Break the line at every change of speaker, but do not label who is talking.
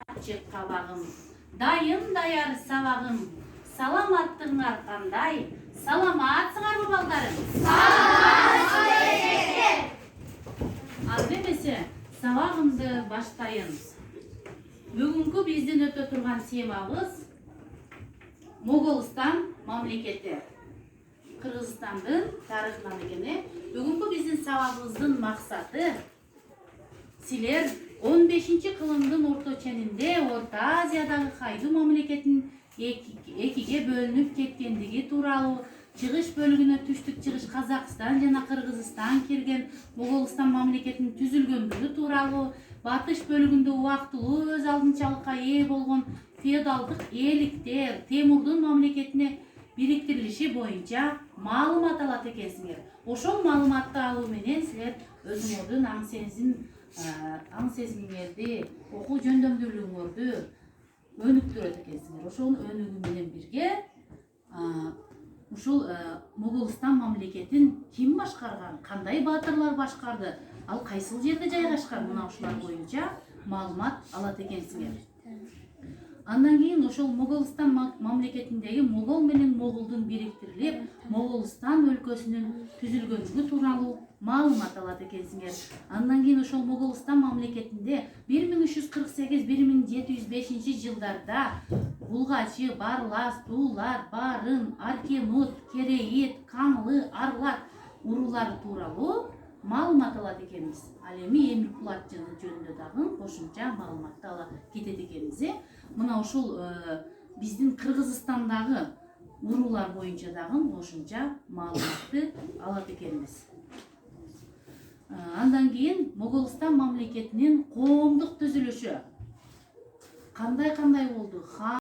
Açык кабагым, дайым даяр сабагым, саламаттыгыңар кандай? Саламатсыңарбы балдарым? Ал эмесе сабагымды баштайын. Бүгүнкү биздин өтө турган темабыз Моголстан мамлекети. Кыргызстандын тарыхынан экени. Бүгүнкү биздин сабагыбыздын максаты силер 15-кылымдын орто ченинде Орто Азиядагы Хайду мамлекетин экиге бөлүнүп кеткендиги тууралуу, чыгыш бөлүгүнө түштүк чыгыш Казакстан жана Кыргызстан кирген Моголстан мамлекетинин түзүлгөндүгү тууралуу, батыш бөлүгүндө убактылуу өз алдынчалыкка ээ болгон феодалдык ээликтер Темурдун мамлекетине бириктирилиши боюнча маалымат алат экенсиңер. Ошол маалыматты алуу менен силер өзүңөрдүн аң сезимиңерди, окуу жөндөмдүүлүгүңөрдү өнүктүрөт экенсиңер. Ошонун өнүгүү менен бирге ушул Моголстан мамлекетин ким башкарган, кандай баатырлар башкарды, ал кайсыл жерде жайгашкан, мына ушулар боюнча маалымат алат экенсиңер. Андан кийин ошол Моголстан мамлекетиндеги Могол менен Могулдун бириктирилип, Моголстан өлкөсүнүн түзүлгөндүгү тууралуу маалымат алат экенсиңер. Андан кийин ошол Моголстан мамлекетинде 1348-1705 жылдарда Булгачы, Барлас, Туулар, Барын, Аркемут, Керейит, Камлы, Арлат уруулары тууралуу маалымат алат экенбиз. Ал эми Эмир Кулат жөнүндө дагы кошумча маалыматты ала кетет экенбиз. Мына ушул биздин Кыргызстандагы уруулар боюнча дагы кошумча маалыматты алат экенбиз. Андан кийин Моголстан мамлекетинин коомдук түзүлүшү кандай болду?